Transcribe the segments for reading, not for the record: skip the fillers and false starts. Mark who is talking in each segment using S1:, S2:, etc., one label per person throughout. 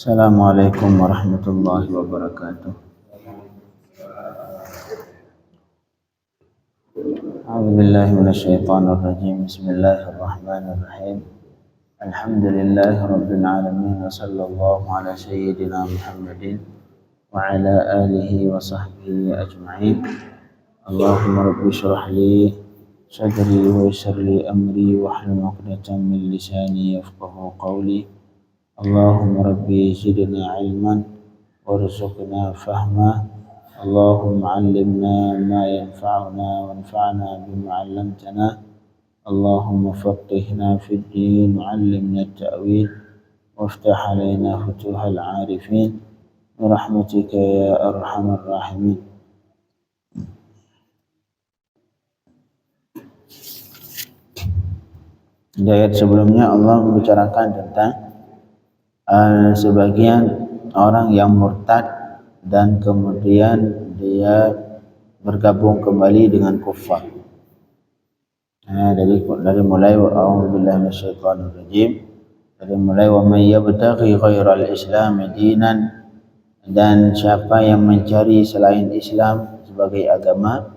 S1: Assalamualaikum warahmatullahi wabarakatuh. A'udzubillahi minasyaitonir rajim. Bismillahirrahmanirrahim. Alhamdulillahi rabbil alamin wa sallallahu ala sayyidina Muhammadin wa ala alihi wa sahbihi ajma'in. Allahumma rabbi shrah li sadri wa yassir li amri wa hlul 'uqdatam min lisani yafqahu qawli. Allahumma rabbi zidna ilman warzuqna fahma. Allahumma 'allimna ma yanfa'una wanfa'na bima 'allamtana. Allahumma faqqihna fid din wa 'allimna at-ta'wil waftah 'alaina futuhal 'arifin bi rahmatika ya arhamar rahimin. Di ayat sebelumnya Allah membicarakan tentang sebagian orang yang murtad dan kemudian dia bergabung kembali dengan kufar. Dari mulai a'udzubillahi minasyaitonir rajim, dari mulai wa may yabtaghi ghairal islam dinan, dan siapa yang mencari selain Islam sebagai agama,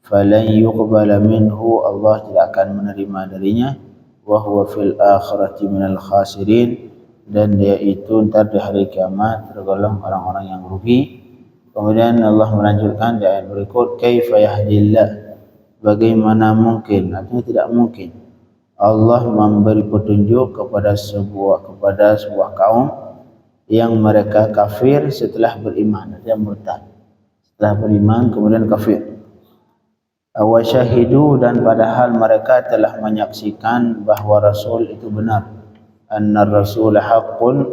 S1: falan yuqbala minhu, Allah tidak akan menerima darinya, wa huwa fil akhirati minal khasirin, dan dia itu ntar di hari kiamat tergolong orang-orang yang rugi. Kemudian Allah melanjutkan di ayat berikut, kaifa yahdillah, bagaimana mungkin, artinya tidak mungkin Allah memberi petunjuk kepada sebuah kaum yang mereka kafir setelah beriman, dia murtad setelah beriman kemudian kafir. Wa syahidu, dan padahal mereka telah menyaksikan bahwa Rasul itu benar. Anna Rasul haqqun,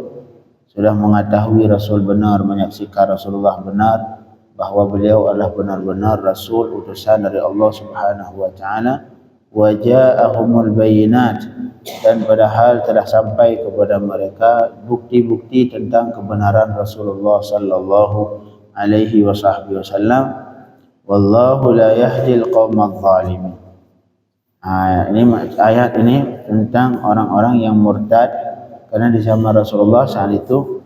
S1: sudah mengetahui Rasul benar, menyaksikan Rasulullah benar, bahwa beliau adalah benar-benar Rasul utusan dari Allah Subhanahu wa taala. Wa ja'ahumul bayyinat, dan padahal telah sampai kepada mereka bukti-bukti tentang kebenaran Rasulullah sallallahu alaihi wasallam. Wallahu la yahdil qaumadz zalimin. Ini ayat ini tentang orang-orang yang murtad, karena di zaman Rasulullah saat itu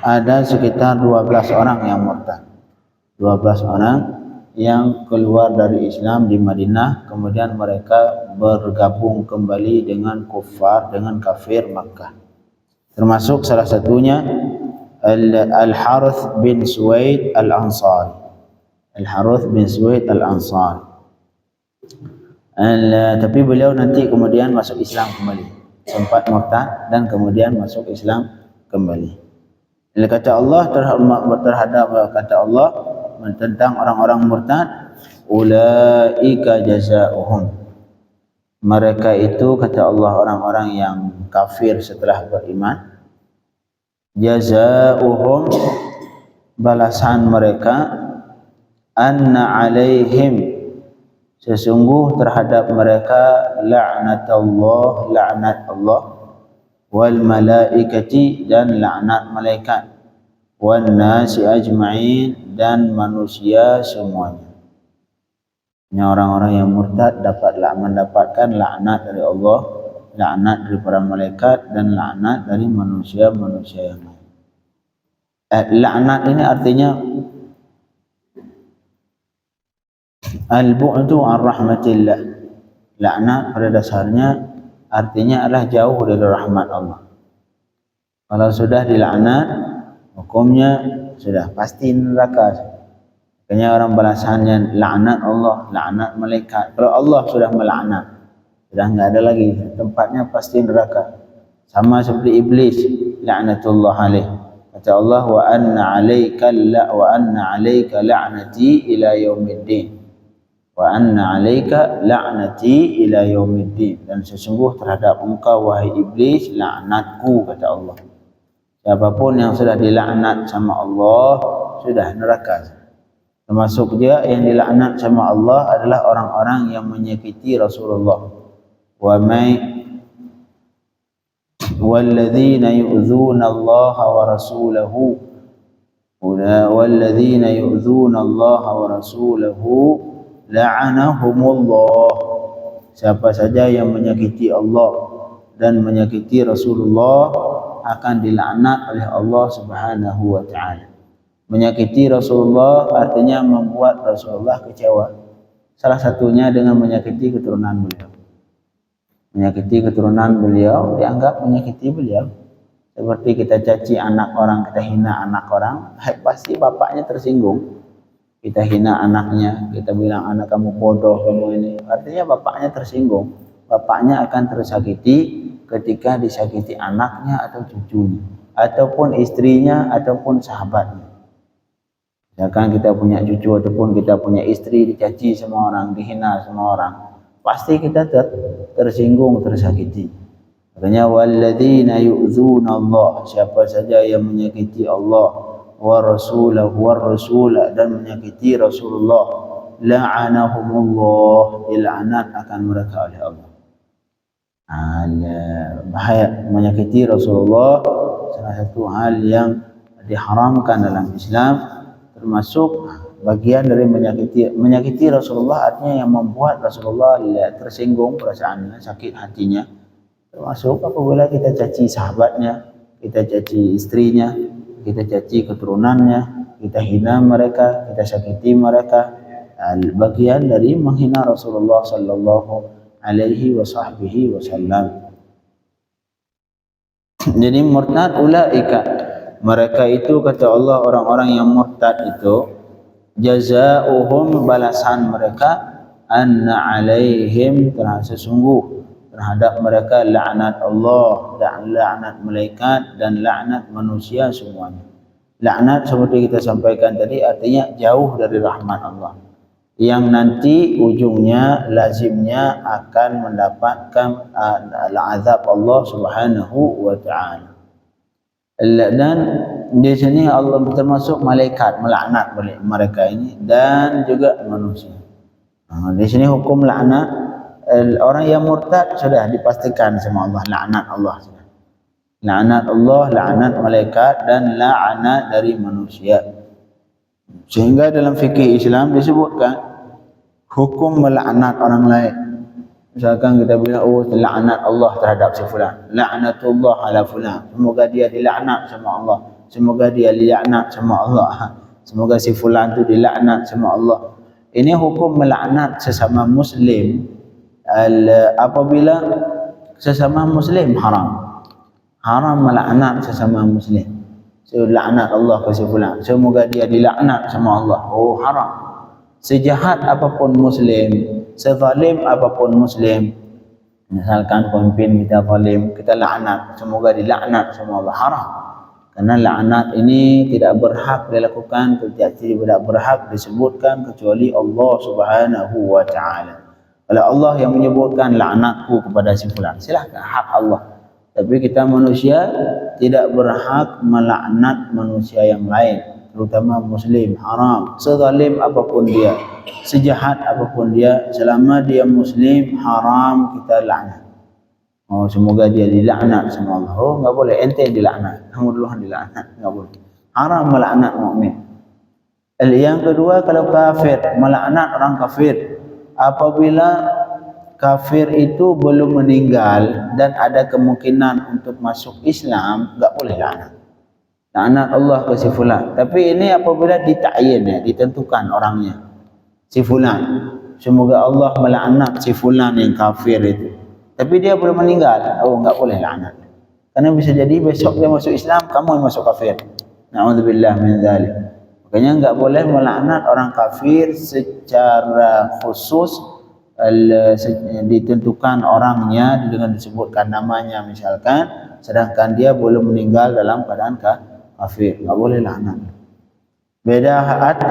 S1: ada sekitar 12 orang yang murtad. 12 orang yang keluar dari Islam di Madinah, kemudian mereka bergabung kembali dengan kufar, dengan kafir Makkah. Termasuk salah satunya Al-Harith bin Suwaid Al-Ansari. Al-Harith bin Suwaid Al-Ansari. Tapi beliau nanti kemudian masuk Islam kembali, sempat murtad dan kemudian masuk Islam kembali. Kata Allah terhadap kata Allah tentang orang-orang murtad, ulaika jazaohum, mereka itu kata Allah orang-orang yang kafir setelah beriman, jazaohum, balasan mereka, anna alaihim, sesungguh terhadap mereka, la'natullah, la'nat Allah, wal malaikati, dan la'nat malaikat, wan nasi ajma'in, dan manusia semuanya. Ini orang-orang yang murtad mendapatkan laknat dari Allah, laknat dari para malaikat, dan laknat dari manusia-manusia yang lain. Laknat ini artinya al-bu'du an rahmatillah. Laknat pada dasarnya artinya adalah jauh dari rahmat Allah. Kalau sudah dilaknat, hukumnya sudah pasti neraka. Makanya orang balasannya laknat Allah, laknat malaikat. Kalau Allah sudah melaknat, sudah enggak ada lagi, tempatnya pasti neraka. Sama seperti iblis, laknatullah alaih. Kata Allah, wa anna 'alaika la'nati ila yaumiddin. Wa anna 'alaika la'nati ila yaumiddin, dan sesungguh terhadap engkau wahai iblis laknatku, kata Allah. Siapapun yang sudah dilaknat sama Allah sudah neraka. Termasuk dia yang dilaknat sama Allah adalah orang-orang yang menyakiti Rasulullah. Wa may walladzina yu'dzuna Allah wa rasulahu, walladzina yu'dzuna Allah wa rasulahu la'anahumullah, siapa saja yang menyakiti Allah dan menyakiti Rasulullah, akan dilaknat oleh Allah Subhanahu wa taala. Menyakiti Rasulullah artinya membuat Rasulullah kecewa. Salah satunya dengan menyakiti keturunan beliau. Menyakiti keturunan beliau dianggap menyakiti beliau. Seperti kita caci anak orang, kita hina anak orang, pasti bapaknya tersinggung. Kita hina anaknya, kita bilang anak kamu bodoh, kamu ini. Artinya bapaknya tersinggung. Bapaknya akan tersakiti ketika disakiti anaknya atau cucunya, ataupun istrinya, ataupun sahabatnya. Misalkan kita punya cucu ataupun kita punya istri dicaci sama orang, dihina sama orang, pasti kita tersinggung, tersakiti. Makanya walladzina yu'dzuna Allah, siapa saja yang menyakiti Allah wa rasulahu war rasula dan menyakiti Rasulullah, la'anahumullah, dilaknat akan mereka oleh Allah. Bahaya menyakiti Rasulullah, salah satu hal yang diharamkan dalam Islam, termasuk bagian dari menyakiti Rasulullah artinya yang membuat Rasulullah tersinggung perasaannya, sakit hatinya. Termasuk apabila kita caci sahabatnya, kita caci istrinya, kita caci keturunannya, kita hina mereka, kita sakiti mereka. Bagian dari menghina Rasulullah sallallahu alaihi wasallam. Jadi murtad ulaika, mereka itu kata Allah, orang-orang yang murtad itu, jazaohum, balasan mereka, anna alaihim, sesungguh terhadap mereka laknat Allah dan laknat malaikat dan laknat manusia semuanya. Laknat seperti kita sampaikan tadi artinya jauh dari rahmat Allah, yang nanti ujungnya lazimnya akan mendapatkan azab Allah Subhanahu wa taala. Dan di sini Allah termasuk malaikat melaknat mereka ini dan juga manusia. Di sini hukum laknat orang yang murtad sudah dipastikan sama Allah, laknat Allah sudah. Laknat Allah, laknat malaikat dan laknat dari manusia. Sehingga dalam fikih Islam disebutkan hukum melaknat orang lain. Misalkan kita bilang, oh laknat Allah terhadap si fulan, laknatullah ala fulan, semoga dia dilaknat sama Allah, semoga dia dilaknat sama Allah, semoga si fulan itu dilaknat sama Allah. Ini hukum melaknat sesama muslim. Apabila sesama muslim haram melaknat sesama muslim. Laknat Allah ke si fulan, semoga dia dilaknat sama Allah, oh haram. Sejahat apapun muslim, sezalim apapun muslim, misalkan pemimpin kita zalim, kita laknat, semoga dilaknat sama Allah, haram. Karena laknat ini tidak berhak dilakukan, tidak berhak disebutkan kecuali Allah Subhanahu wa taala. Kalau Allah yang menyebutkan laknatku kepada si fulan, silahkan, hak Allah. Tapi kita manusia tidak berhak melaknat manusia yang lain, terutama muslim, haram. Sezalim apapun dia, sejahat apapun dia, selama dia muslim, haram kita laknat. Oh, semoga dia dilaknat sama Allah. Oh, enggak boleh, ente dilaknat, kamu duluan dilaknat, enggak boleh. Haram melaknat mukmin. Yang kedua, kalau kafir, melaknat orang kafir. Apabila kafir itu belum meninggal dan ada kemungkinan untuk masuk Islam, enggak boleh laknat. Laknat Allah ke si fulan. Tapi ini apabila dita'yin, ya, ditentukan orangnya, si fulan, semoga Allah melaknat si fulan yang kafir itu. Tapi dia belum meninggal, oh enggak boleh laknat. Karena bisa jadi besok dia masuk Islam, kamu yang masuk kafir. Na'udzubillah min dzalik. Makanya enggak boleh melaknat orang kafir secara khusus, ditentukan orangnya dengan disebutkan namanya misalkan, sedangkan dia belum meninggal dalam keadaan kafir, enggak boleh laknat. Beda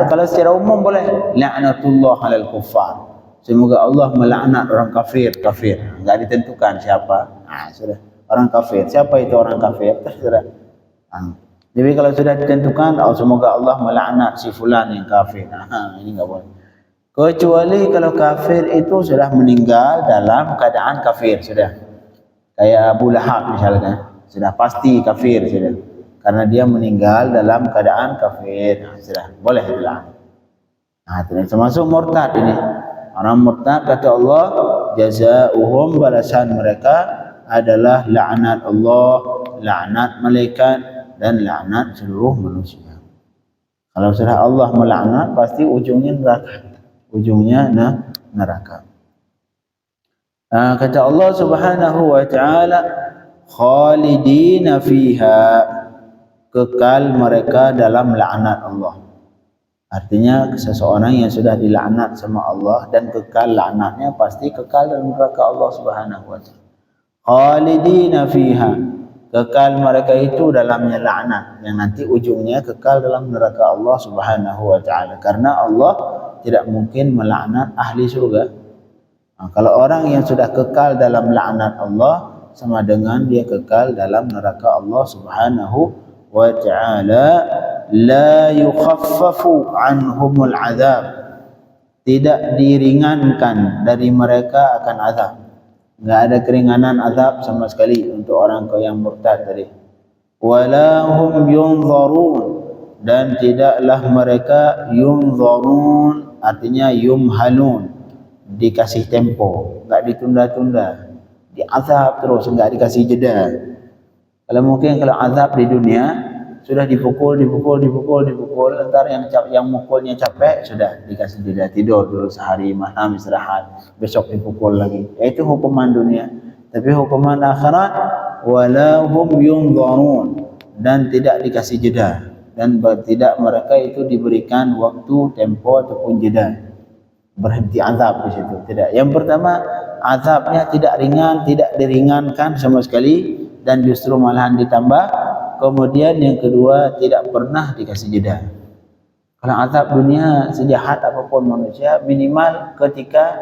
S1: kalau secara umum boleh, laknatullah alal kuffar, semoga Allah melaknat orang kafir, enggak ditentukan siapa. Sudah, orang kafir, siapa itu orang kafir, terserah. Jadi kalau sudah ditentukan, oh, semoga Allah melaknat si fulan yang kafir, ini enggak boleh. Kecuali kalau kafir itu sudah meninggal dalam keadaan kafir, sudah. Kayak Abu Lahab misalkan, sudah pasti kafir sudah. Karena dia meninggal dalam keadaan kafir, sudah boleh dilaknat. Termasuk murtad ini. Orang murtad kata Allah, jazaohum, balasan mereka adalah laknat Allah laknat malaikat, dan laknat seluruh manusia. Kalau sudah Allah melaknat, pasti ujungnya neraka. Ujungnya neraka. Kata Allah Subhanahu wa taala, khalidina fiha, kekal mereka dalam laknat Allah. Artinya seseorang yang sudah dilaknat sama Allah dan kekal laknatnya, pasti kekal dalam neraka Allah Subhanahu wa taala. Khalidina fiha, kekal mereka itu dalamnya laknat, yang nanti ujungnya kekal dalam neraka Allah Subhanahu wa taala, karena Allah tidak mungkin melaknat ahli surga. Kalau orang yang sudah kekal dalam laknat Allah, sama dengan dia kekal dalam neraka Allah Subhanahu wa ta'ala. La yukhaffafu anhumul azab, tidak diringankan dari mereka akan azab. Enggak ada keringanan azab sama sekali untuk orang yang murtad tadi. Wala hum yunzarun, dan tidaklah mereka yunzarun, artinya yumhalun, dikasih tempo, enggak ditunda-tunda, diazab terus, enggak dikasih jeda. Kalau mungkin kalau azab di dunia sudah dipukul, entar yang mukulnya capek, sudah dikasih jeda, tidur dulu sehari, malam istirahat, besok dipukul lagi. Itu hukuman dunia. Tapi hukuman akhirat, wala hum yunzarun, dan tidak dikasih jeda, dan tidak mereka itu diberikan waktu, tempo ataupun jeda, berhenti azab di situ. Tidak. Yang pertama, azabnya tidak ringan, tidak diringankan sama sekali, dan justru malahan ditambah. Kemudian yang kedua, tidak pernah dikasih jeda. Kalau azab dunia, sejahat apapun manusia, minimal ketika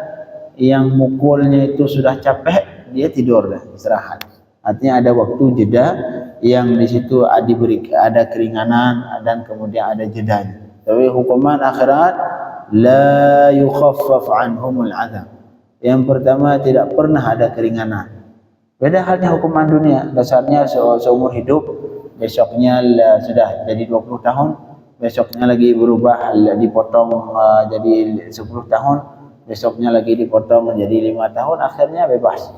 S1: yang mukulnya itu sudah capek, dia tidur dah, istirahat. Artinya ada waktu jeda yang di situ ada keringanan dan kemudian ada jedanya. Tapi hukuman akhirat, la yukhaffaf anhumul azab. Yang pertama, tidak pernah ada keringanan. Beda halnya hukuman dunia, dasarnya seumur hidup, besoknya sudah jadi 20 tahun, besoknya lagi berubah, dipotong jadi 10 tahun, besoknya lagi dipotong menjadi 5 tahun, akhirnya bebas.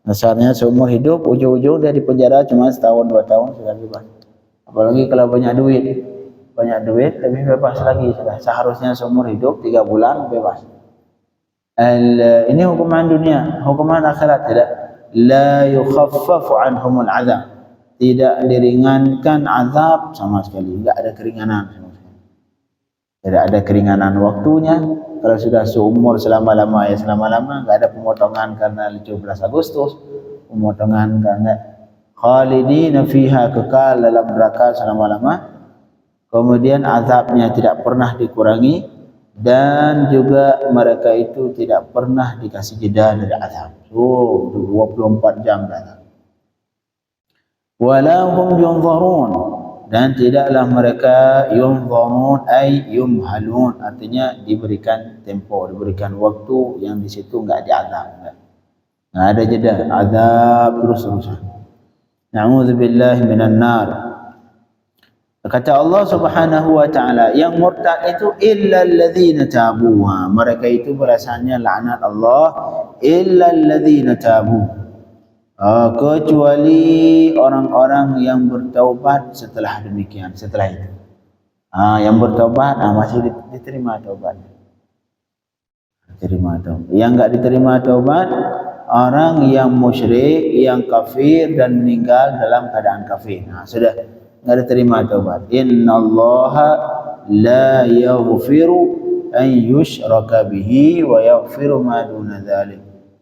S1: Dasarnya seumur hidup, ujung-ujung dia di penjara cuma setahun 2 tahun sudah bebas. Apalagi kalau banyak duit lebih bebas lagi sudah. Seharusnya seumur hidup 3 bulan bebas. Ini hukuman dunia. Hukuman akhirat tidak. La yukhaffafu anhumul azab, tidak diringankan azab sama sekali, enggak ada keringanan sama sekali. Tidak ada keringanan waktunya. Kalau sudah seumur selama-lama, ya selama-lama, enggak ada pemotongan karena 17 Agustus, pemotongan karena khalidina fiha, kekal dalam neraka selama-lama. Kemudian azabnya tidak pernah dikurangi, dan juga mereka itu tidak pernah dikasih jeda dari azab. 24 jam azab. Wala hum yunzarun, dan tidaklah mereka yunzarun ay yumhalun, artinya diberikan tempo, diberikan waktu yang di situ enggak diazab, enggak ada jeda, azab terus-terusan. Na'udzubillahi minan nar. Kata Allah Subhanahu wa taala, yang murtad itu illa alladzina tabu, mereka itu balasannya laknat Allah, illa alladzina tabu, kecuali orang-orang yang bertaubat setelah demikian, setelah itu. Yang bertaubat masih diterima taubatnya. Diterima taubat. Yang enggak diterima taubat, orang yang musyrik, yang kafir dan meninggal dalam keadaan kafir. Sudah enggak diterima taubat. Innallaha la yaghfiru an yushraka bihi wa yaghfiru ma duna dzalik.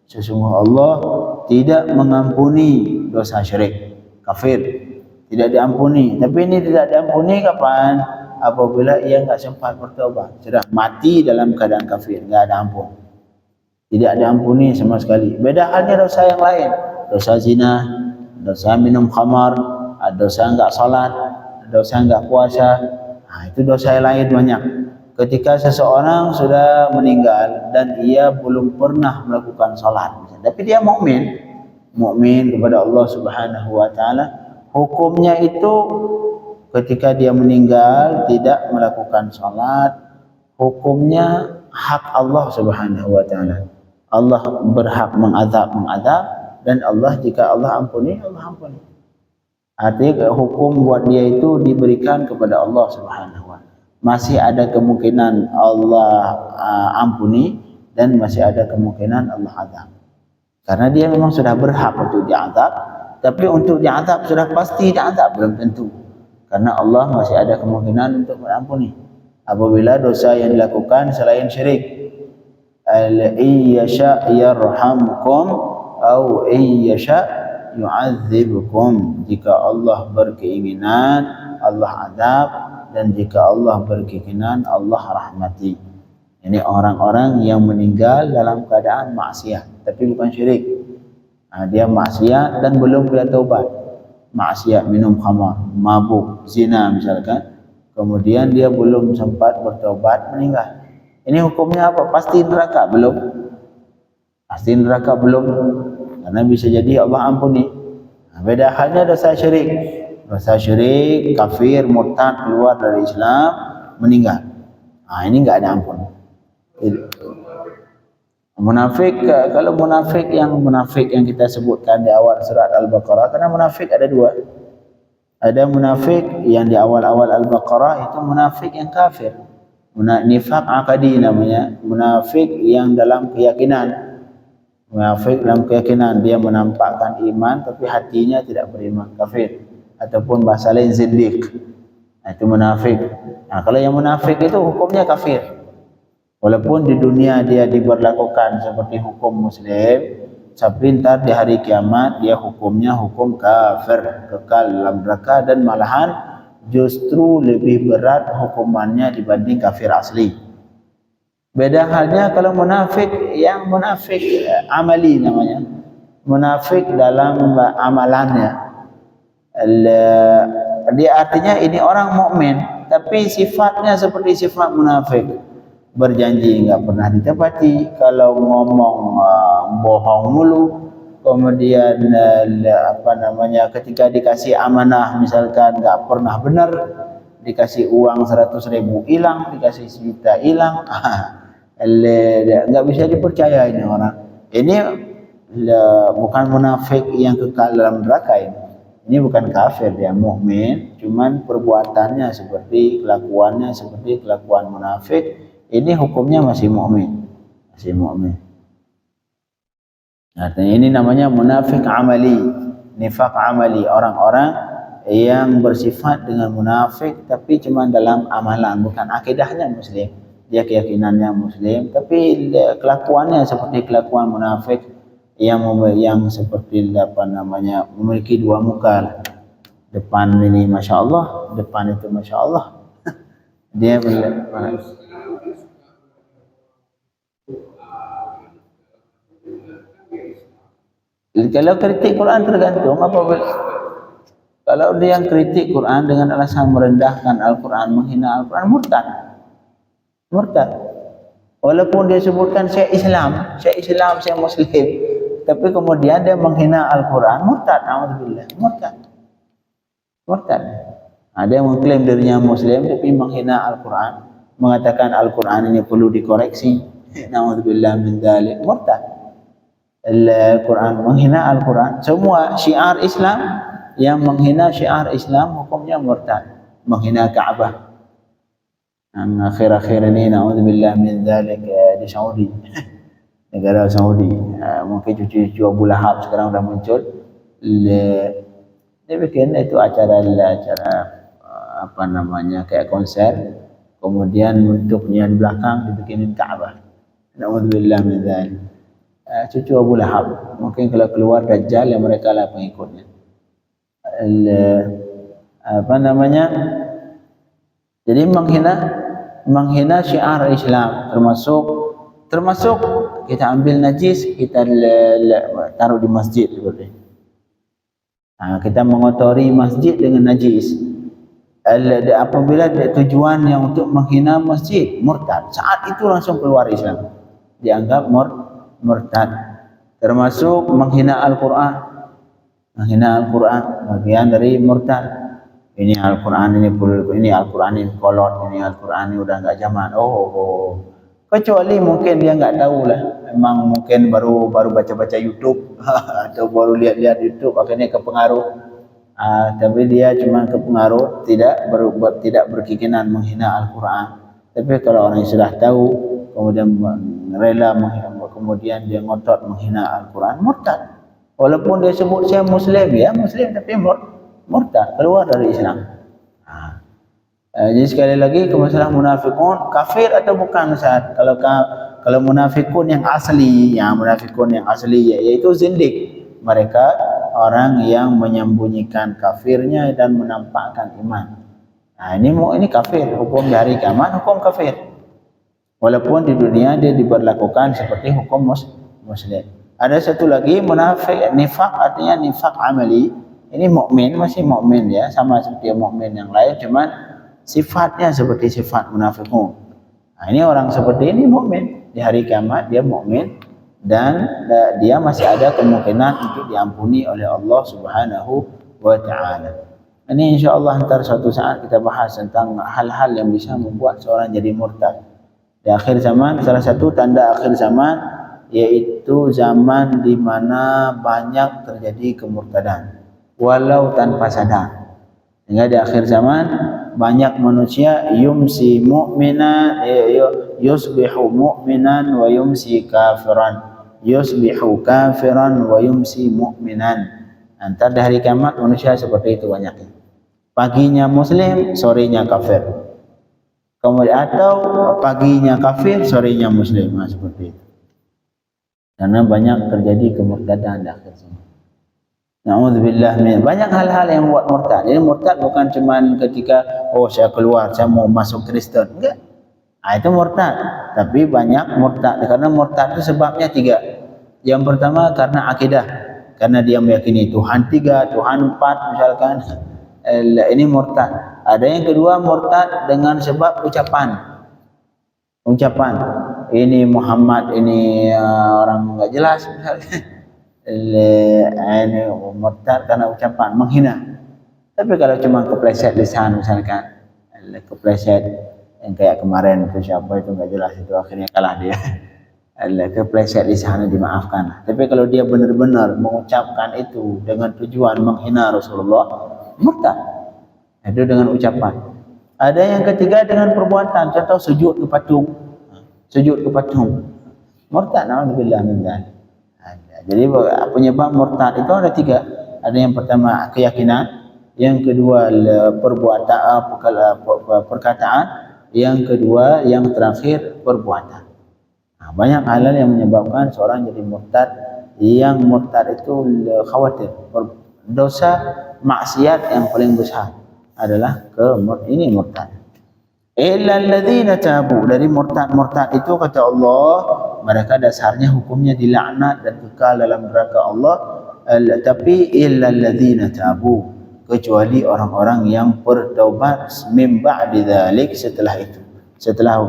S1: Sesungguhnya Allah tidak mengampuni dosa syirik, kafir, tidak diampuni. Tapi ini tidak diampuni kapan? Apabila ia enggak sempat bertaubat, sudah mati dalam keadaan kafir, enggak ada ampun, tidak diampuni sama sekali. Beda halnya dosa yang lain, dosa zina, dosa minum khamar, dosa enggak salat, dosa enggak puasa. Itu dosa yang lain banyak. Ketika seseorang sudah meninggal dan ia belum pernah melakukan salat, tapi dia mukmin kepada Allah Subhanahu wa taala, hukumnya itu ketika dia meninggal tidak melakukan salat, hukumnya hak Allah Subhanahu wa taala. Allah berhak mengazab, dan Allah, jika Allah ampuni, Allah ampuni. Artinya hukum buat dia itu diberikan kepada Allah Subhanahu wa taala. Masih ada kemungkinan Allah ampuni dan masih ada kemungkinan Allah azab. Karena dia memang sudah berhak untuk diazab, tapi untuk diazab sudah pasti diazab belum tentu. Karena Allah masih ada kemungkinan untuk mengampuni apabila dosa yang dilakukan selain syirik. Al-iyyasha yarhamkum au iyyasha yu'adzibkum. Jika Allah berkeinginan Allah azab, dan jika Allah berkeinginan Allah rahmati. Ini orang-orang yang meninggal dalam keadaan maksiat tapi bukan syirik. Dia maksiat dan belum boleh taubat. Maksiat, minum khamar, mabuk, zina misalkan, kemudian dia belum sempat bertaubat, meninggal. Ini hukumnya apa? Pasti neraka belum? Pasti neraka belum? Karena bisa jadi Allah ampuni. Beda halnya dosa syirik. Dosa syirik, kafir, murtad, keluar dari Islam, meninggal. Ini enggak ada ampun. Munafik, kalau munafik yang kita sebutkan di awal surat Al-Baqarah, karena munafik ada dua. Ada munafik yang di awal-awal Al-Baqarah itu munafik yang kafir. Nifaq aqadi namanya, munafik yang dalam keyakinan. Munafik dalam keyakinan, dia menampakkan iman tapi hatinya tidak beriman, kafir. Ataupun bahasa lain zindiq, itu munafik. Kalau yang munafik itu hukumnya kafir, walaupun di dunia dia diberlakukan seperti hukum muslim, tapi ntar di hari kiamat dia hukumnya hukum kafir, kekal dalam neraka, dan malahan justru lebih berat hukumannya dibanding kafir asli. Beda halnya kalau munafik yang munafik amali namanya, munafik dalam amalannya. Dia artinya ini orang mukmin tapi sifatnya seperti sifat munafik. Berjanji enggak pernah ditepati, kalau ngomong bohong mulu, kemudian ketika dikasih amanah misalkan enggak pernah benar, dikasih uang 100.000 hilang, dikasih 1 juta hilang. Enggak bisa dipercaya ini orang. Ini bukan munafik yang kekal dalam neraka ini. Ini bukan kafir, dia mukmin, cuman perbuatannya seperti kelakuannya seperti kelakuan munafik. Ini hukumnya masih mukmin, masih mukmin. Artinya ini namanya munafik amali, nifaq amali, orang-orang yang bersifat dengan munafik tapi cuma dalam amalan, bukan akidahnya muslim. Dia keyakinannya muslim tapi kelakuannya seperti kelakuan munafik yang seperti memiliki dua muka. Depan ini masya Allah, depan itu masya Allah. Dia kalau kritik Quran tergantung apa. Kalau dia yang kritik Quran dengan alasan merendahkan Al-Quran, menghina Al-Quran, murtad. Murtad. Walaupun dia sebutkan saya Islam, saya Muslim, tapi kemudian dia menghina Al-Quran, murtad. Alhamdulillah, murtad. Murtad. Ada yang mengklaim dirinya Muslim tapi menghina Al-Quran, mengatakan Al-Quran ini perlu dikoreksi. Na'udzubillah min dzalik, murtad. Al-Quran, menghina Al-Quran. Semua syiar Islam yang menghina syiar Islam hukumnya murtad. Menghina Ka'bah. Akhir-akhir ini na'udzubillah min dzalik di Saudi. Negara Saudi. Mungkin cucu-cucu Abu Lahab sekarang sudah muncul. Dia bikin itu acara kayak konser. Kemudian bentuknya di belakang dibikinin Ka'bah. Na'udzubillah min dzalik. Cucu Abu Lahab, mungkin kalau keluar Dajjal yang mereka lah pengikutnya. Jadi menghina syiar Islam, termasuk kita ambil najis, kita taruh di masjid seperti. Kita mengotori masjid dengan najis. Apabila tujuan yang untuk menghina masjid, murtad. Saat itu langsung keluar Islam, dianggap murtad. Termasuk menghina Al-Quran. Menghina Al-Quran bagian dari murtad. Ini Al-Quran ini Al-Quran ini kolot, ini Al-Quran ini udah enggak zaman. Kecuali mungkin dia enggak tahu lah. Memang mungkin baru baca-baca YouTube atau baru lihat-lihat YouTube akhirnya kepengaruh. Tapi dia cuma kepengaruh, tidak berkeinginan menghina Al-Quran. Tapi kalau orang yang sudah tahu kemudian rela kemudian dia ngotot menghina Al-Quran, murtad. Walaupun dia sebut saya Muslim, ya Muslim, tapi murtad, keluar dari Islam. Jadi sekali lagi ke masalah munafikun, kafir atau bukan Ustaz? Kalau munafikun yang asli, yaitu zindik. Mereka orang yang menyembunyikan kafirnya dan menampakkan iman. Ini kafir, hukum di hari kiamat hukum kafir. Walaupun di dunia dia diberlakukan seperti hukum muslim. Ada satu lagi munafik, nifak, artinya nifak amali. Ini mukmin, masih mukmin ya, sama seperti mukmin yang lain, cuman sifatnya seperti sifat munafikun. Ini orang seperti ini mukmin, di hari kiamat dia mukmin dan dia masih ada kemungkinan untuk diampuni oleh Allah Subhanahu wa taala. Ini insyaallah ntar suatu saat kita bahas tentang hal-hal yang bisa membuat seorang jadi murtad. Di akhir zaman, salah satu tanda akhir zaman yaitu zaman di mana banyak terjadi kemurtadan walau tanpa sadar. Sehingga di akhir zaman banyak manusia yumsi mu'minan, yusbihu mu'minan wa yumsi kafiran, yusbihu kafiran wa yumsi mu'minan. Antara di hari kiamat manusia seperti itu banyaknya. Paginya muslim, sorenya kafir. Kemudian atau paginya kafir, sorenya muslim. Seperti itu. Karena banyak terjadi kemurtadan di akhir zaman. Na'udzubillah min. Banyak hal-hal yang membuat murtad. Jadi murtad bukan cuma ketika saya keluar, saya mau masuk Kristen. Enggak. Itu murtad. Tapi banyak murtad. Karena murtad itu sebabnya 3. Yang pertama karena akidah. Karena dia meyakini Tuhan 3, Tuhan 4 misalkan. Ini murtad. Ada yang kedua murtad dengan sebab ucapan. Ini Muhammad, ini orang enggak jelas misalkan. Ini murtad karena ucapan menghina. Tapi kalau cuma kepleset lisan misalkan, kepleset yang kayak kemarin itu siapa itu enggak jelas, itu akhirnya kalah dia. Kepleset lisan dimaafkan. Tapi kalau dia benar-benar mengucapkan itu dengan tujuan menghina Rasulullah, murtad. Itu dengan ucapan. Ada yang ketiga dengan perbuatan, contoh sujud ke patung. Murtad, naudzubillah min dzalik. Jadi penyebab murtad itu ada 3. Ada yang pertama keyakinan, yang kedua perkataan, yang kedua yang terakhir perbuatan. Banyak hal yang menyebabkan seorang jadi murtad. Yang murtad itu khawatir dosa maksiat yang paling besar adalah ini murtad. Illal ladzina tabu, dari murtad itu kata Allah mereka dasarnya hukumnya dilaknat dan kekal dalam neraka Allah. Tapi illal ladzina tabu, kecuali orang-orang yang bertaubat min ba'di dzalik, setelah itu. Setelah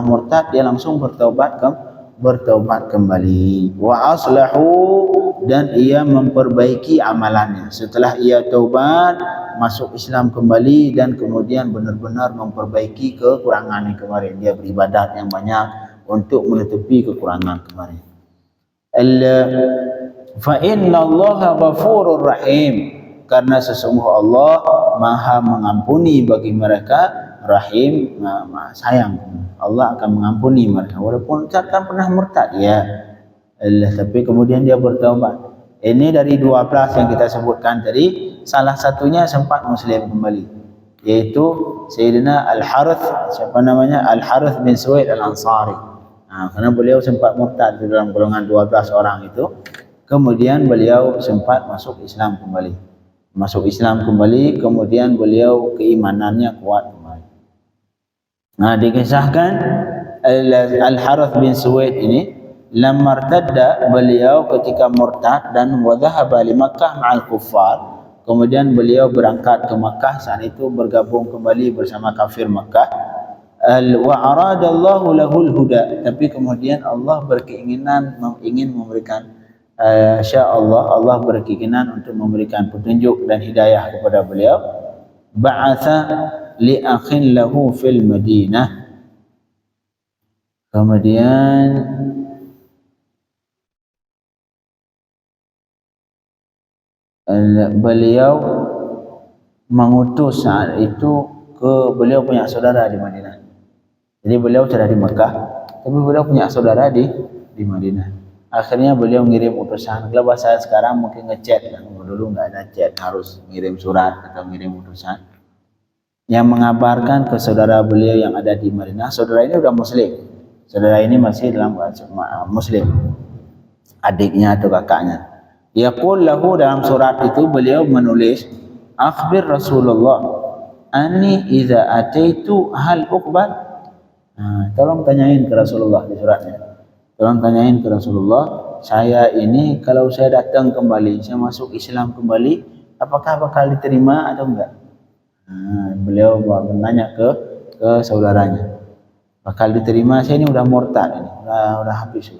S1: murtad dia langsung bertaubat kembali. Wa aslahu, dan ia memperbaiki amalannya. Setelah ia taubat, masuk Islam kembali dan kemudian benar-benar memperbaiki kekurangan yang kemarin. Dia beribadat yang banyak untuk menutupi kekurangan kemarin. Fa innallaha ghafurur rahim, karena sesungguhnya Allah Maha mengampuni bagi mereka, rahim, sayang. Allah akan mengampuni mereka walaupun tak pernah murtad ya. Tapi kemudian dia bertaubat. Ini dari 12 yang kita sebutkan tadi, salah satunya sempat muslim kembali, yaitu Sayyidina Al-Harith, siapa namanya? Al-Harith bin Suwaid Al-Ansari. Karena beliau sempat murtad di dalam golongan 12 orang itu. Kemudian beliau sempat masuk Islam kembali. Kemudian beliau keimanannya kuat kembali. Dikisahkan Al-Harith bin Suwaid ini lamma irtadda, beliau ketika murtad dan wa dhahaba li Makkah ma'al kuffar, kemudian beliau berangkat ke Makkah, saat itu bergabung kembali bersama kafir Makkah. Wa aradallahu lahul huda, tapi kemudian Allah berkeinginan ingin memberikan Allah berkeinginan untuk memberikan petunjuk dan hidayah kepada beliau. Ba'atha li akhin lahu fil Madinah, kemudian beliau mengutus saat itu beliau punya saudara di Madinah. Jadi beliau sudah di Mekah, tapi beliau punya saudara di Madinah. Akhirnya beliau ngirim utusan. Kalau bahasa sekarang mungkin ngechat, dulu nggak ada chat, harus ngirim surat atau ngirim utusan yang mengabarkan ke saudara beliau yang ada di Madinah. Saudara ini udah Muslim, saudara ini masih dalam Muslim, adiknya atau kakaknya. Yaqul lahu, dalam surat itu beliau menulis, akhbir Rasulullah anni idza ataitu hal uqbal. Tolong tanyain ke Rasulullah di suratnya. Tolong tanyain ke Rasulullah, saya ini kalau saya datang kembali, saya masuk Islam kembali, apakah bakal diterima atau enggak? Beliau bertanya ke saudaranya, bakal diterima? Saya ini udah murtad, ini udah habis,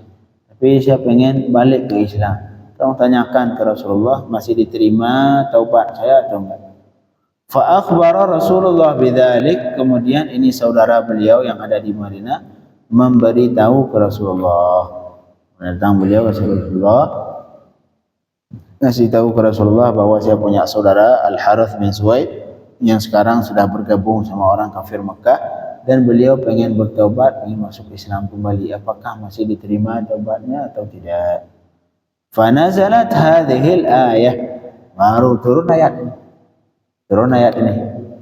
S1: tapi saya pengen balik ke Islam. Tolong tanyakan ke Rasulullah, masih diterima taubat saya atau enggak? Fa akhbara Rasulullah bidzalik. Kemudian ini saudara beliau yang ada di Madinah memberitahu ke Rasulullah. Datang beliau ke Rasulullah, ngasih tahu ke Rasulullah bahwa saya punya saudara Al-Harith bin Suwaid yang sekarang sudah bergabung sama orang kafir Mekah, dan beliau pengen bertaubat, pengen masuk Islam kembali. Apakah masih diterima taubatnya atau tidak? Fa nazalat hadhil ayah, baru turun ayat ini. Turun ayat ini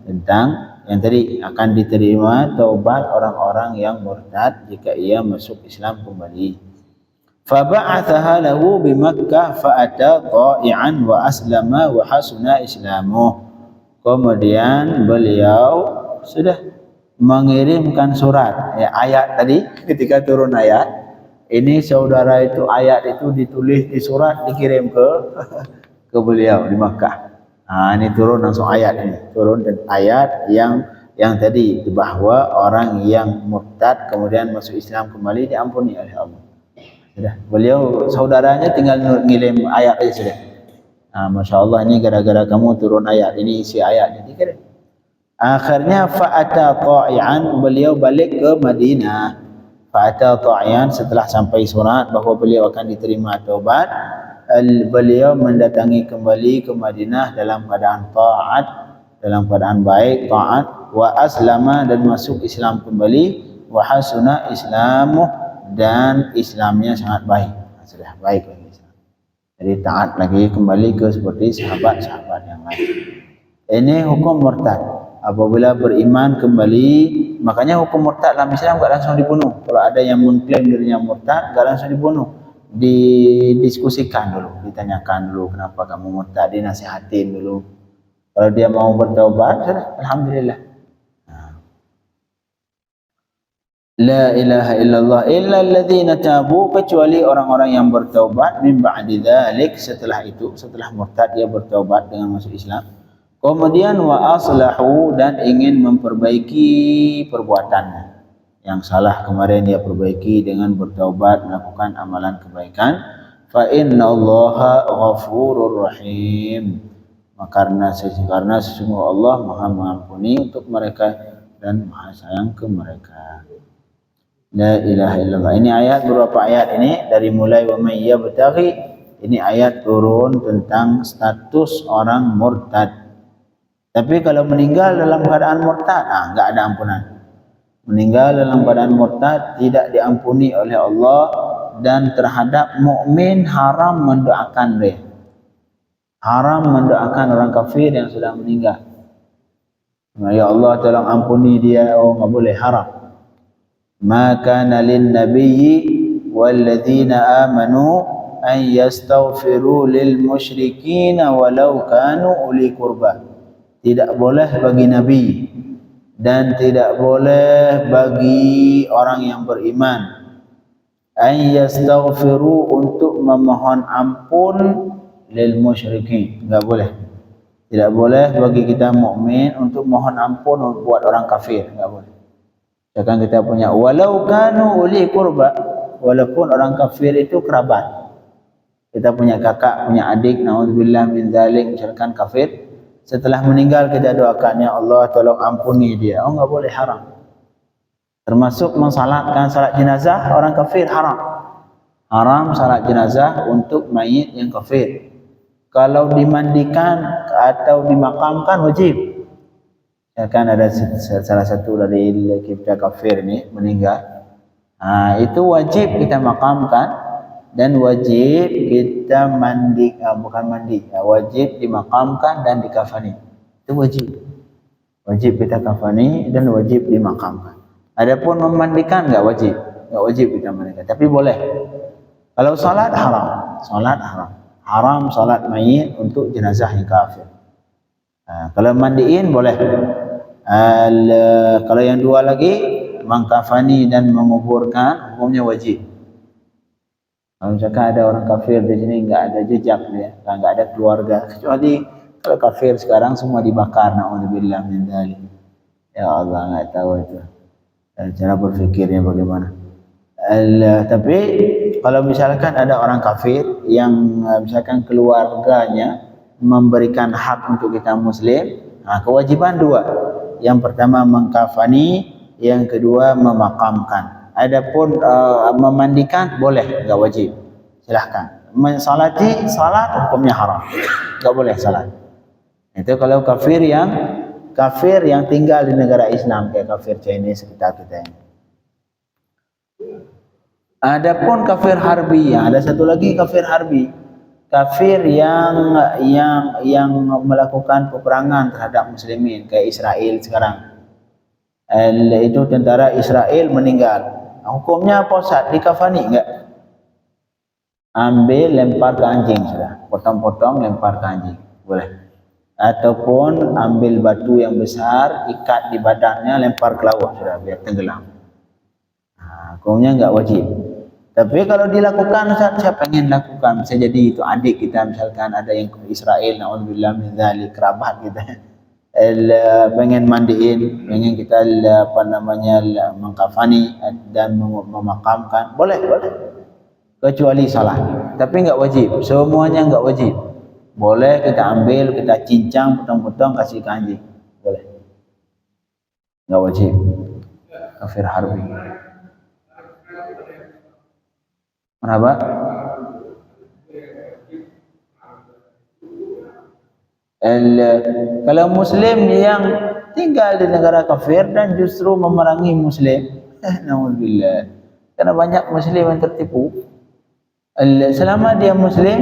S1: tentang yang tadi, akan diterima taubat orang-orang yang murtad jika ia masuk Islam kembali. Fa ba'athaha lahu bi Makkah fa ata ta'ian wa aslama wa hasuna islamuh. Kemudian beliau sudah mengirimkan surat, ayat tadi ketika turun ayat ini, saudara itu ayat itu ditulis di surat, dikirim ke beliau di Makkah. Ini turun langsung ayat ini, turun dan ayat yang tadi bahwa orang yang murtad kemudian masuk Islam kembali diampuni oleh Allah. Sudah, beliau saudaranya tinggal ngirim ayat aja sudah. Masya Allah, ini gara-gara kamu turun ayat ini, isi ayatnya dikirim. Akhirnya fa'ata ta'ian, beliau balik ke Madinah. Fa'ata ta'ian, setelah sampai surat bahwa beliau akan diterima taubat, beliau mendatangi kembali ke Madinah dalam keadaan taat, dalam keadaan baik, taat, wa aslama, dan masuk Islam kembali, wa hasuna islamuh, dan Islamnya sangat baik, sudah baik lagi. Jadi taat lagi, kembali ke seperti sahabat-sahabat yang lain. Ini hukum murtad. Apabila beriman kembali, makanya hukum murtad dalam Islam enggak langsung dibunuh. Kalau ada yang mengklaim dirinya murtad, enggak langsung dibunuh. Didiskusikan dulu, ditanyakan dulu kenapa kamu murtad, dinasihatin dulu. Kalau dia mau bertaubat, sudah, alhamdulillah. La ilaha illallah illa alladzina tabu, kecuali orang-orang yang bertaubat min ba'di dzalik, setelah itu, setelah murtad dia bertaubat dengan masuk Islam. Kemudian wa aslahu, dan ingin memperbaiki perbuatannya. Yang salah kemarin dia perbaiki dengan bertaubat, melakukan amalan kebaikan. Fa innallaha ghafurur rahim. Karena sesungguhnya Allah Maha Mengampuni untuk mereka dan Maha Sayang ke mereka. La ilaha illallah. Ini ayat, beberapa ayat ini dari mulai wa may yabtaghi, ini ayat turun tentang status orang murtad. Tapi kalau meninggal dalam keadaan murtad, enggak ada ampunan. Meninggal dalam keadaan murtad tidak diampuni oleh Allah, dan terhadap mukmin haram mendoakan dia. Haram mendoakan orang kafir yang sudah meninggal. Ya Allah, tolong ampuni dia. Oh, enggak boleh, haram. Ma kana lin nabiyyi walladzina amanu an yastaghfiru lil musyrikin walau kanu uli qurba. Tidak boleh bagi nabi dan tidak boleh bagi orang yang beriman an yastaghfiru, untuk memohon ampun lil musyrikin. Enggak boleh. Tidak boleh bagi kita mukmin untuk mohon ampun buat orang kafir, enggak boleh. Sekarang kita punya walau kanu uli qurba, walaupun orang kafir itu kerabat. Kita punya kakak, punya adik, naudzubillah min dzalik, misalkan kafir, setelah meninggal kita doakan, ya Allah tolong ampuni dia. Oh, enggak boleh, haram. Termasuk mensalatkan salat jenazah orang kafir, haram. Haram salat jenazah untuk mayit yang kafir. Kalau dimandikan atau dimakamkan wajib. Kan ada salah satu dari kita kafir ni meninggal, itu wajib kita makamkan dan wajib kita mandi, bukan mandi, wajib dimakamkan dan dikafani. Itu wajib kita kafani dan wajib dimakamkan. Adapun memandikan enggak wajib kita mandikan, tapi boleh. Kalau salat haram, haram salat mayit untuk jenazah yang kafir. Kalau mandiin boleh. Kalau yang dua lagi, mengkafani dan menguburkan, hukumnya wajib. Kalau misalkan ada orang kafir di sini, enggak ada jejak dia, enggak ada keluarga, kecuali kalau kafir sekarang semua dibakar, na'udzubillah min dzalik. Ya Allah, enggak tahu itu cara berfikirnya bagaimana. Tapi kalau misalkan ada orang kafir yang misalkan keluarganya memberikan hak untuk kita muslim, kewajiban dua. Yang pertama mengkafani, yang kedua memakamkan. Adapun memandikan boleh, enggak wajib. Silahkan. Mensalati salat hukumnya haram, enggak boleh salat. Itu kalau kafir yang tinggal di negara Islam, kayak kafir Chinese sekitar kita ini. Adapun kafir harbi, ada satu lagi kafir harbi. Kafir yang melakukan peperangan terhadap muslimin, kayak Israel sekarang. Itu tentara Israel meninggal. Hukumnya apa Ustaz? Dikafani enggak? Ambil, lempar ke anjing sudah. Potong-potong, lempar ke anjing. Boleh. Ataupun ambil batu yang besar, ikat di badannya, lempar ke laut sudah, biar tenggelam. Hukumnya enggak wajib. Tapi kalau dilakukan, saya pengen lakukan, bisa jadi itu adik kita, misalkan ada yang ke Israel, na'udzubillah min dzalik, kerabat kita, pengen mandiin, pengen kita mengkafani dan memakamkan, boleh, kecuali salah. Tapi enggak wajib, semuanya enggak wajib. Boleh kita ambil, kita cincang, potong-potong, kasih ke anjing, boleh. Enggak wajib. Kafir harbi. Kenapa? Kalau muslim yang tinggal di negara kafir dan justru memerangi muslim, naudzubillah, karena banyak muslim yang tertipu. Selama dia muslim,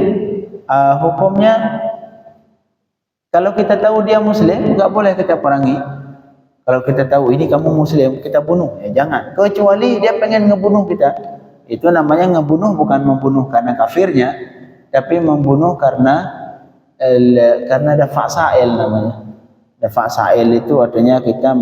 S1: hukumnya kalau kita tahu dia muslim, enggak boleh kita perangi. Kalau kita tahu ini kamu muslim, kita bunuh, jangan. Kecuali dia pengen ngebunuh kita. Itu namanya ngebunuh, bukan membunuh karena kafirnya, tapi membunuh karena ada fa'sail namanya. Ada fa'sail itu artinya kita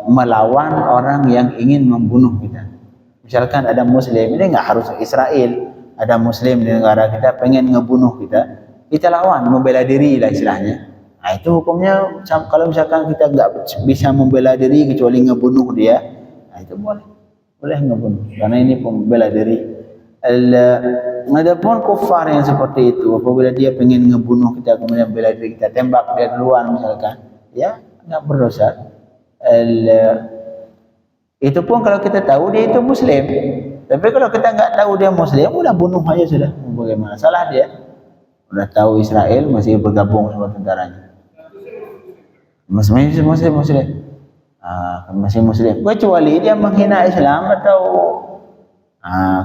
S1: melawan orang yang ingin membunuh kita. Misalkan ada muslim, ini enggak harus Israel, ada muslim di negara kita pengen ngebunuh kita lawan, membela diri lah istilahnya. Itu hukumnya. Kalau misalkan kita enggak bisa membela diri kecuali ngebunuh dia, itu boleh ngebunuh, karena ini pembela diri. Adapun kufar yang seperti itu, apabila dia pengen ngebunuh kita kemudian bela diri, kita tembak dia duluan misalkan, ya enggak berdosa. Itu pun kalau kita tahu dia itu muslim. Tapi kalau kita enggak tahu dia muslim, udah bunuh aja sudah. Bagaimana salah dia? Udah tahu Israel masih bergabung sama tentaranya. Muslim. Masih muslim, kecuali dia menghina Islam atau